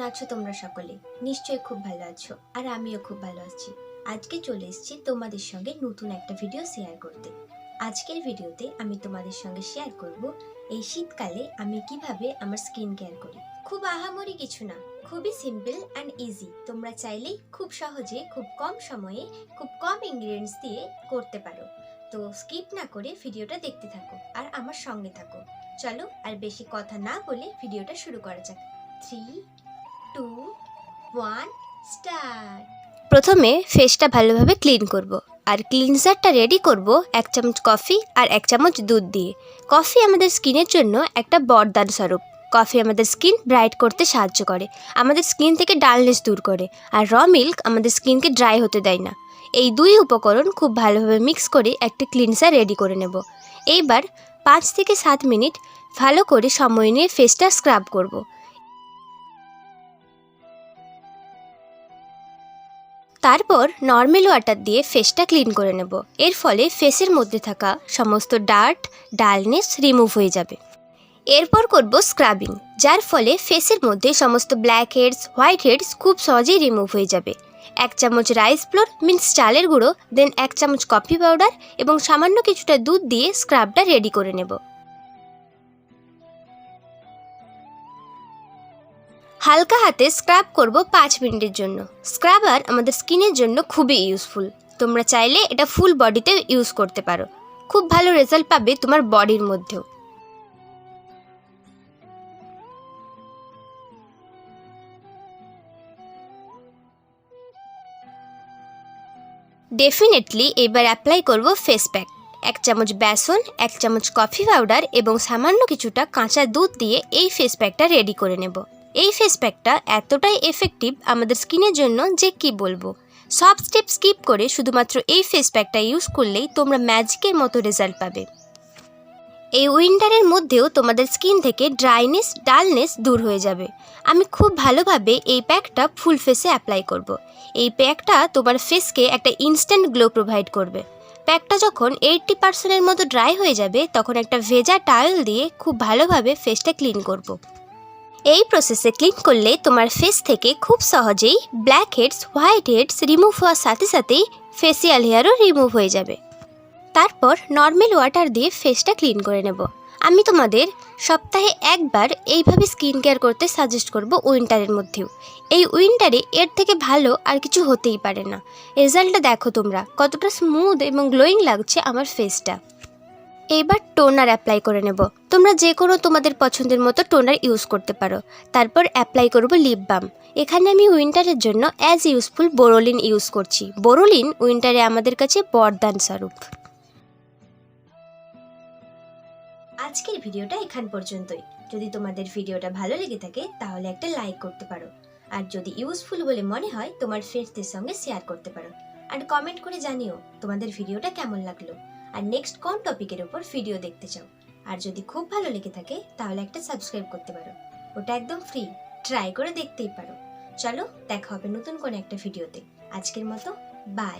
আছো তোমরা সকলে? নিশ্চয়ই খুব ভালো আছো, আর আমিও খুব ভালো আছি। আজকে চলে এসেছি তোমাদের সঙ্গে নতুন একটা ভিডিও শেয়ার করতে। আজকের ভিডিওতে আমি তোমাদের সঙ্গে শেয়ার করব এই শীতকালে আমি কিভাবে আমার স্কিন কেয়ার করি। খুব আহামরি কিছু না, খুবই সিম্পল অ্যান্ড ইজি। তোমরা চাইলেই খুব সহজে, খুব কম সময়ে, খুব কম ইনগ্রিডিয়েন্টস দিয়ে করতে পারো। তো স্কিপ না করে ভিডিওটা দেখতে থাকো আর আমার সঙ্গে থাকো। চলো আর বেশি কথা না বলে ভিডিওটা শুরু করা যাক। 3, 2, 1 স্টার্ট। প্রথমে ফেসটা ভালোভাবে ক্লিন করব, আর ক্লিনজারটা রেডি করব 1 চামচ কফি আর 1 চামচ দুধ দিয়ে। কফি আমাদের স্কিনের জন্য একটা বরদান স্বরূপ। কফি আমাদের স্কিন ব্রাইট করতে সাহায্য করে, আমাদের স্কিন থেকে ডালনেস দূর করে, আর র মিল্ক আমাদের স্কিনকে ড্রাই হতে দেয় না। এই দুই উপকরণ খুব ভালোভাবে মিক্স করে একটা ক্লিনজার রেডি করে নেব। এইবার 5 থেকে 7 মিনিট ভালো করে সময় নিয়ে ফেসটা স্ক্রাব করব। তারপর নর্মাল ওয়াটার দিয়ে ফেসটা ক্লিন করে নেব। এর ফলে ফেসের মধ্যে থাকা সমস্ত ডার্ট, ডালনেস রিমুভ হয়ে যাবে। এরপর করব স্ক্রাবিং, যার ফলে ফেসের মধ্যে সমস্ত ব্ল্যাক হেডস, হোয়াইট হেডস খুব সহজেই রিমুভ হয়ে যাবে। 1 চামচ রাইস ফ্লোর মিন্স চালের গুঁড়ো, দেন 1 চামচ কফি পাউডার এবং সামান্য কিছুটা দুধ দিয়ে স্ক্রাবটা রেডি করে নেব। হালকা হাতে স্ক্রাব করব 5 মিনিটের জন্য। স্ক্রাবার আমাদের স্কিনের জন্য খুবই ইউজফুল। তোমরা চাইলে এটা ফুল বডিতে ইউজ করতে পারো, খুব ভালো রেজাল্ট পাবে তোমার বডির মধ্যেও। ডেফিনেটলি এবার অ্যাপ্লাই করব ফেস প্যাক। 1 চামচ বেসন, 1 চামচ কফি পাউডার এবং সামান্য কিছুটা কাঁচা দুধ দিয়ে এই ফেস প্যাকটা রেডি করে নেব। এই ফেস প্যাকটা এতটাই এফেক্টিভ আমাদের স্কিনের জন্য যে কি বলবো। সব স্টেপ স্কিপ করে শুধুমাত্র এই ফেস প্যাকটা ইউজ করলেই তোমরা ম্যাজিকের মতো রেজাল্ট পাবে। এই উইন্টারের মধ্যেও তোমাদের স্কিন থেকে ড্রাইনেস, ডালনেস দূর হয়ে যাবে। আমি খুব ভালোভাবে এই প্যাকটা ফুল ফেসে অ্যাপ্লাই করব। এই প্যাকটা তোমার ফেসকে একটা ইনস্ট্যান্ট গ্লো প্রোভাইড করবে। প্যাকটা যখন 80% মতো ড্রাই হয়ে যাবে, তখন একটা ভেজা টাওয়েল দিয়ে খুব ভালোভাবে ফেসটা ক্লিন করব। এই প্রসেসে ক্লিন করলে তোমার ফেস থেকে খুব সহজেই black heads, white heads remove হওয়ার সাথে সাথেই ফেসিয়াল হেয়ারও রিমুভ হয়ে যাবে। তারপর নর্মাল ওয়াটার দিয়ে ফেসটা ক্লিন করে নেব। আমি তোমাদের সপ্তাহে একবার এইভাবে স্কিন কেয়ার করতে সাজেস্ট করব উইন্টারের মধ্যেও। এই উইন্টারে এর থেকে ভালো আর কিছু হতেই পারে না। রেজাল্টটা দেখো তোমরা কতটা স্মুথ এবং গ্লোয়িং লাগছে আমার ফেসটা। এবার টোনার অ্যাপ্লাই করে নেব। তোমরা যে কোনো তোমাদের পছন্দের মতো টোনার ইউজ করতে পারো। তারপর অ্যাপ্লাই করব লিপ বাম। এখানে আমি উইন্টারের জন্য অ্যাজ ইউজফুল বোরোলিন ইউজ করছি। বোরোলিন উইন্টারে আমাদের কাছে বরদান স্বরূপ। আজকের ভিডিওটা এখান পর্যন্তই। যদি তোমাদের ভিডিওটা ভালো লেগে থাকে তাহলে একটা লাইক করতে পারো, আর যদি ইউজফুল বলে মনে হয় তোমার ফ্রেন্ডসদের সঙ্গে শেয়ার করতে পারো, আর কমেন্ট করে জানিও তোমাদের ভিডিওটা কেমন লাগলো আর নেক্সট কোন টপিকের উপর ভিডিও দেখতে চাও। আর যদি খুব ভালো লেগে থাকে তাহলে একটা সাবস্ক্রাইব করতে পারো, ওটা একদম ফ্রি, ট্রাই করে দেখতেই পারো। চলো দেখা হবে নতুন কোনো একটা ভিডিওতে। আজকের মতো বাই।